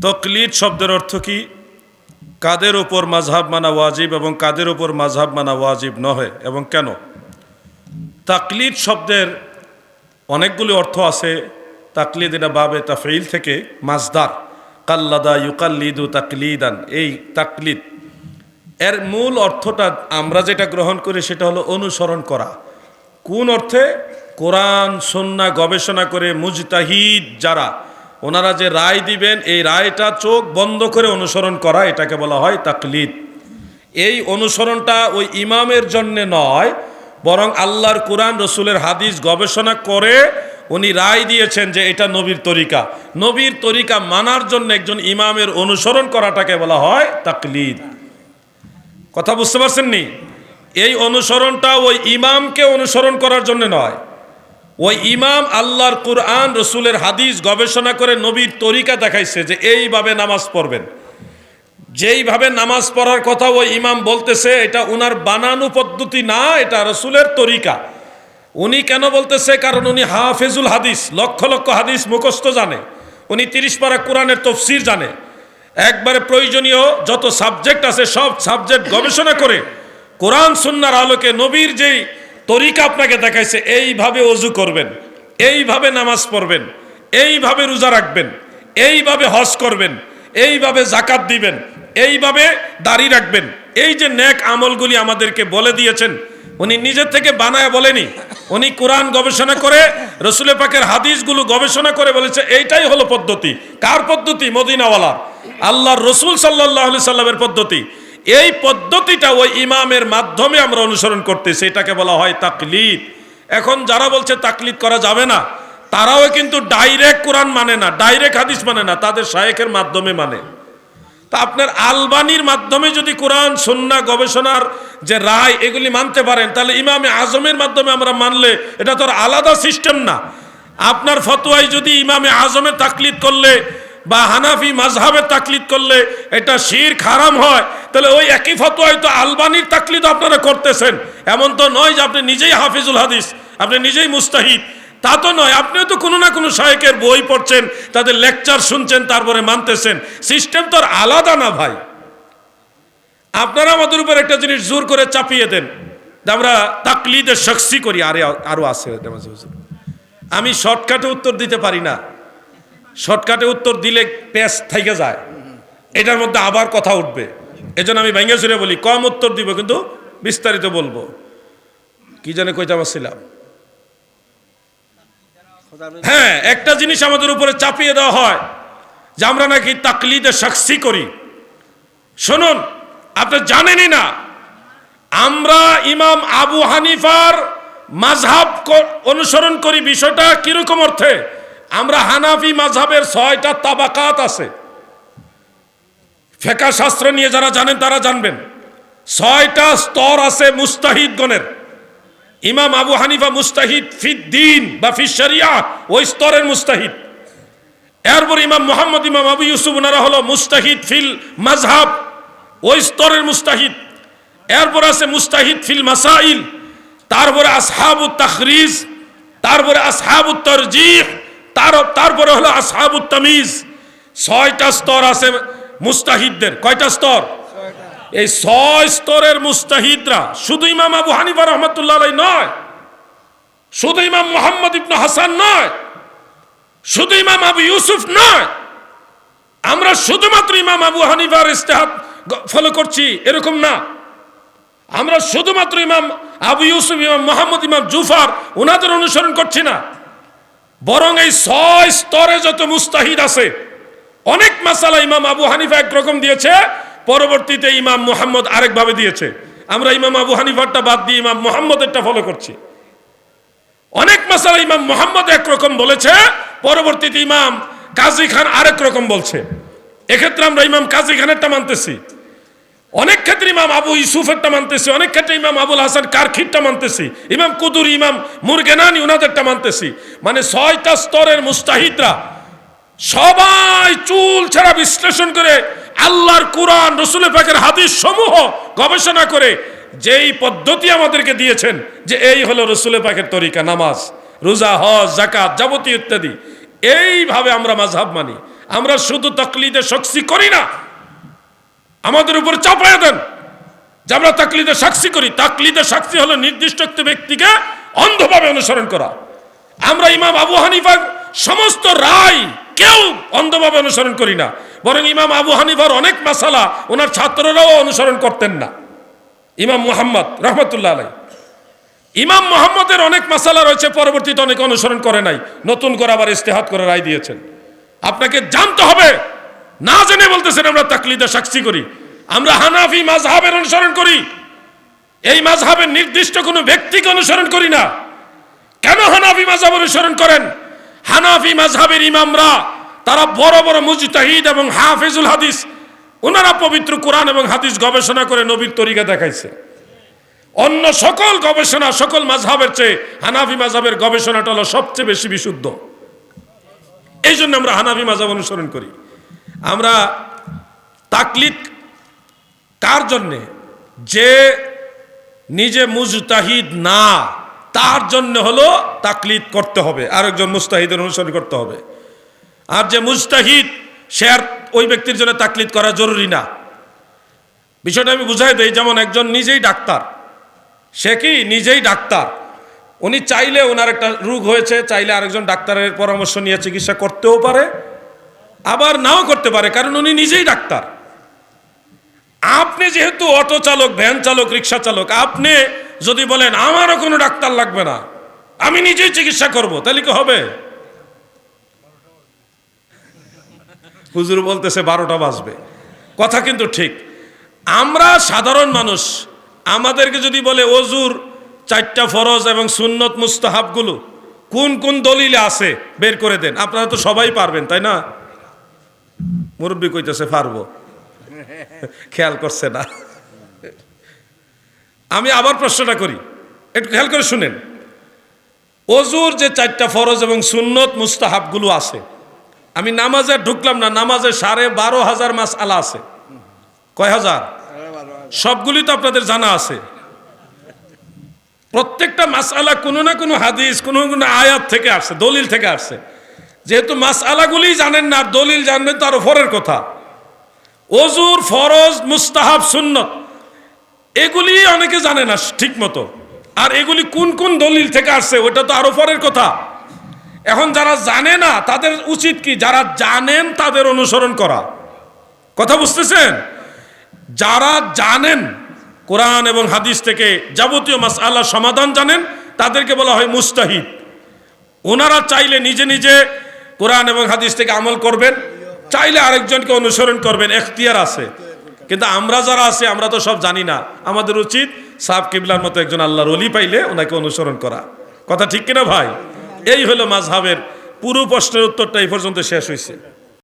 তকলিদ শব্দের অর্থ কি? কাদের উপর মাযহাব মানা ওয়াজিব এবং কাদের উপর মাযহাব মানা ওয়াজিব নয় এবং কেন? তাকলিদ শব্দের অনেকগুলি অর্থ আছে। তাকলিদ এটা বাবে তাফঈল থেকে মাসদার কাল্লাদা ইউকাল্লিদু তাকলিদান। এই তাকলিদ এর মূল অর্থটা আমরা যেটা গ্রহণ করি সেটা হলো অনুসরণ করা। কোন অর্থে? কোরআন সুন্নাহ গবেষণা করে মুজতাহিদ যারা ওনারা যে রায় দিবেন এই রায়টা চোখ বন্ধ করে অনুসরণ করা, এটাকে বলা হয় তাকলিদ। এই অনুসরণটা ওই ইমামের জন্যে নয়, বরং আল্লাহর কোরআন রসুলের হাদিস গবেষণা করে উনি রায় দিয়েছেন যে এটা নবীর তরিকা। নবীর তরিকা মানার জন্য একজন ইমামের অনুসরণ করাটাকে বলা হয় তাকলিদ। কথা বুঝতে পারছেন নি? এই অনুসরণটা ওই ইমামকে অনুসরণ করার জন্য নয়, ওই ইমাম আল্লাহর কুরআন রসুলের হাদিস গবেষণা করে নবীর তরিকা দেখাইছে যে এইভাবে নামাজ পড়বেন। যেইভাবে নামাজ পড়ার কথা ওই ইমাম বলতেছে এটা উনার বানানো পদ্ধতি না, এটা রসুলের তরিকা। উনি কেন বলতেছে? কারণ উনি হাফেজুল হাদিস, লক্ষ লক্ষ হাদিস মুখস্থ জানে, উনি 30 পারা কোরআনের তফসির জানে, একবারে প্রয়োজনীয় যত সাবজেক্ট আছে সব সাবজেক্ট গবেষণা করে কোরআন সুন্নাহর আলোকে নবীর যেই তরিকা আপনাকে দেখাইছে এইভাবে ওযু করবেন, এইভাবে নামাজ পড়বেন, এইভাবে রোজা রাখবেন, এইভাবে হজ করবেন, এইভাবে যাকাত দিবেন, এইভাবে দাড়ি রাখবেন, এই যে নেক আমলগুলি আমাদেরকে বলে দিয়েছেন উনি নিজের থেকে বানায় বলেনি। উনি কোরআন গবেষণা করে রসুল পাকের হাদিসগুলো গবেষণা করে বলেছে এইটাই হলো পদ্ধতি। কার পদ্ধতি? মদিনাওয়ালা আল্লাহর রসুল সাল্লাল্লাহু আলাইহি সাল্লামের পদ্ধতি। এই পদ্ধতিটা ওই ইমামের মাধ্যমে আমরা অনুসরণ করতেছি, এটাকে বলা হয় তাকলিদ। এখন যারা বলছে তাকলিদ করা যাবে না, তারাও কিন্তু ডাইরেক্ট কোরআন মানে না, ডাইরেক্ট হাদিস মানে না, তাদের শায়েখের মাধ্যমে মানে। তা আপনার আলবানির মাধ্যমে যদি কোরআন সুন্নাহ গবেষণার যে রায় এগুলি মানতে পারেন, তাহলে ইমামে আজমের মাধ্যমে আমরা মানলে এটা তো আলাদা সিস্টেম না। আপনার ফতোয়ায় যদি ইমামে আজমের তাকলিদ করলে বা হানাফি মাযহাবের তাকলিদ করলে এটা শিরক হারাম হয়, তাহলে ওই একই ফতোয়ায় তো আলবানির তাকলিদ আপনারা করতেছেন। এমন তো নয় যে আপনি নিজেই হাফিজুল হাদিস, আপনি নিজেই মুস্তাহিদ, তা তো নয়। আপনিও তো কোনো না কোনো শায়েখের বই পড়ছেন, তাদের লেকচার শুনছেন, তারপরে মানতেছেন। সিস্টেম তো আর আলাদা না ভাই। আপনারা আমাদের উপর একটা জিনিস জোর করে চাপিয়ে দেন যে আমরা তাকলিদের শখসি করি। আরো আছে, আমি শর্টকাটে উত্তর দিতে পারি না। শর্টকাটে উত্তর দিলে পেস থেকে যায়, এটার মধ্যে আবার কথা উঠবে। এজন্য আমি ভেঙে চুরে বলি, কম উত্তর দিব কিন্তু বিস্তারিত বলবো। কি জানে কইতে পারছিলাম? হ্যাঁ, একটা জিনিস আমাদের উপরে চাপিয়ে দেওয়া হয় যে আমরা নাকি তাকলিদে শখসি করি। শুনুন, আপনি জানেনই না আমরা ইমাম আবু হানিফার মাযহাব অনুসরণ করি। বিষয়টা কিরকম অর্থে? আমরা হানাফি মাযহাবের 6টা তাবাকাত আছে। ফিকহ শাস্ত্র নিয়ে যারা জানেন তারা জানবেন 6টা স্তর আছে মুস্তাহিদগণের। ইমাম আবু হানিফা মুস্তাহিদ ফিদ দ্বীন বা ফি শরিয়া, ওই স্তরের মুস্তাহিদ। এরপর ইমাম মুহাম্মদ, ইমাম আবু ইউসুফ ওনারা হলো মুস্তাহিদ ফিল মাযহাব, ওই স্তরের মুস্তাহিদ। এরপর আছে মুস্তাহিদ ফিল মাসাইল, তারপরে আসহাবুত তাখরিজ, তারপরে আসহাবুত তারজিহ, তারপরে হলো আসহাবুত তামিজ। 6টা স্তর আছে মুস্তাহিদদের। কয়টা স্তর? এই 6 স্তরের মুস্তাহিদরা শুধু ইমাম আবু হানিফা রাহমাতুল্লাহ আলাইহি নয়, শুধু ইমাম মুহাম্মদ ইবনে হাসান নয়, শুধু ইমাম আবু ইউসুফ নয়। আমরা শুধুমাত্র ইমাম আবু হানিফার ইজতিহাদ ফলো করছি এরকম না। আমরা শুধুমাত্র ইমাম আবু ইউসুফ, ইমাম মুহাম্মদ, ইমাম জুফার ওনাদের অনুসরণ করছি না, বরং এই 6 স্তরে যত মুস্তাহিদ আছে, অনেক মাসালা ইমাম আবু হানিফা একরকম দিয়েছে, পরবর্তীতে ইমাম মুহাম্মদ আরেকভাবে দিয়েছে। আমরা ইমাম আবু হানিফারটা বাদ দিয়ে ইমাম মুহাম্মদেরটা ফলো করছি। অনেক মাসালা ইমাম মুহাম্মদ একরকম বলেছে, পরবর্তীতে ইমাম কাজী খান আরেক রকম বলছে। এক্ষেত্রে আমরা ইমাম কাজী খানেরটা মানতেছি, অনেক ক্ষেত্রে ইমাম আবু ইউসুফেরটা মানতেছি, অনেক ক্ষেত্রে ইমাম আবুল হাসান কারখিরটা মানতেছি, ইমাম কুদুরি, ইমাম মুরগেনানি ওনাদেরটা মানতেছি। মানে 6টা স্তরের মুস্তাহিদরা সবাই চুল ছাড়া বিশ্লেষণ করে আল্লাহর কুরআন রসুল পাকের হাদিস সমূহ গবেষণা করে যেই পদ্ধতি আমাদেরকে দিয়েছেন যে এই হলো রসুল পাকের তরিকা, নামাজ, রোজা, হজ, যাকাত, যাবতীয় ইত্যাদি, এইভাবে আমরা মাযহাব মানি। আমরা শুধু তাকলিদে শখসি করি না, আমাদের উপর চাপায়া দেন যে আমরা তাকলিদে সাক্ষী করি। তাকলিদে সাক্ষী হলো নির্দিষ্ট একটি ব্যক্তিকে অন্ধভাবে অনুসরণ করা। আমরা ইমাম আবু হানিফার সমস্ত রায় কেউ অন্ধভাবে অনুসরণ করি না, বরং ইমাম আবু হানিফার অনেক মাসালা ওনার ছাত্ররাও অনুসরণ করতেন না। ইমাম মুহাম্মদ রহমতুল্লাহ আলাইহি, ইমাম মুহাম্মদের অনেক মাসালা রয়েছে পরবর্তীতে অনেকে অনুসরণ করে নাই, নতুন করে আবার ইজতিহাদ করে রায় দিয়েছেন। আপনাকে জানতে হবে, না জেনে বলতেছেন আমরা তাকলিদে সাক্ষী করি। আমরা হানাফি মাযহাবের অনুসরণ করি, এই মাযহাবের নির্দিষ্ট কোনো ব্যক্তিকে অনুসরণ করি না। কেন হানাফি মাযহাব অনুসরণ করেন? হানাফি মাযহাবের ইমামরা তারা বড় বড় মুজতাহিদ এবং হাফেজুল হাদিস, ওনারা পবিত্র কোরআন এবং হাদিস গবেষণা করে নবীর তরিকা দেখাইছে। অন্য সকল গবেষণা, সকল মাযহাবের চেয়ে হানাফি মাযহাবের গবেষণাটা হলো সবচেয়ে বেশি বিশুদ্ধ। এই জন্য আমরা হানাফি মাযহাব অনুসরণ করি। আমরা তাকলিদ কার জন্যে? যে নিজে মুজতাহিদ না, তার জন্য হলো তাকলিদ করতে হবে, আরেকজন মুজতাহিদের অনুসরণ করতে হবে। আর যে মুজতাহিদ, সে আর ওই ব্যক্তির জন্য তাকলিদ করা জরুরি না। বিষয়টা আমি বুঝাই দেই। যেমন একজন নিজেই ডাক্তার, সে কি নিজেই ডাক্তার, উনি চাইলে ওনার একটা রোগ হয়েছে, চাইলে আরেকজন ডাক্তারের পরামর্শ নিয়ে চিকিৎসা করতেও পারে, আবার নাও করতে পারে, কারণ উনি নিজেই ডাক্তার। আপনি যেহেতু অটো চালক, ভ্যান চালক, রিক্সা চালক, আপনি যদি বলেন আমারও কোনো ডাক্তার লাগবে না, আমি নিজেই চিকিৎসা করব, তাহলে কি হবে? হুজুর বলতেছে 12টা বাজবে, কথা কিন্তু ঠিক। আমরা সাধারণ মানুষ, আমাদেরকে যদি বলে ওযুর 4টা ফরজ এবং সুন্নত মুস্তাহাবগুলো কোন কোন দলিলে আছে বের করে দেন, আপনারা তো সবাই পারবেন, তাই না? মুরব্বী কইতেছে পারবো, খেয়াল করছে না। আমি আবার প্রশ্নটা করি, একটু খেয়াল করে শুনেন। ওযুর যে 4টা ফরজ এবং সুন্নত মুস্তাহাবগুলো আছে, আমি নামাজে ঢুকলাম না, নামাজে 12,500 মাসআলা আছে। কয় হাজার? সবগুলি তো আপনাদের জানা আছে। প্রত্যেকটা মাসআলা কোনো না কোনো হাদিস, কোনো কোনো আয়াত থেকে আসছে, দলিল থেকে আসছে। যেহেতু মাসআলাগুলি জানেন না, আর দলিল জানবেন তো আরো পরের কথা। ওযুর ফরজ, মুস্তাহাব, সুন্নত এগুলি অনেকে জানে না ঠিক মতো, আর এগুলি কোন কোন দলিল থেকে আসছে ওটা তো আরো পরের কথা। এখন যারা জানে না তাদের উচিত কি? যারা জানেন তাদের অনুসরণ করা। কথা বুঝতেছেন? যারা জানেন, কোরআন এবং হাদিস থেকে যাবতীয় মাসআলার সমাধান জানেন, তাদেরকে বলা হয় মুজতাহিদ। ওনারা চাইলে নিজে নিজে কোরআন এবং হাদিস থেকে আমল করবেন, চাইলে আরেকজনকে অনুসরণ করবেন, এখতিয়ার আছে। কিন্তু আমরা যারা আছি, আমরা তো সব জানি না। আমাদের উচিত সাহাব কিবলার মতো একজন আল্লাহর ওলি পাইলে ওনাকে অনুসরণ করা। কথা ঠিক কিনা ভাই? এই হলো মাযহাবের পুরো প্রশ্নের উত্তরটা এই পর্যন্ত শেষ হয়েছে।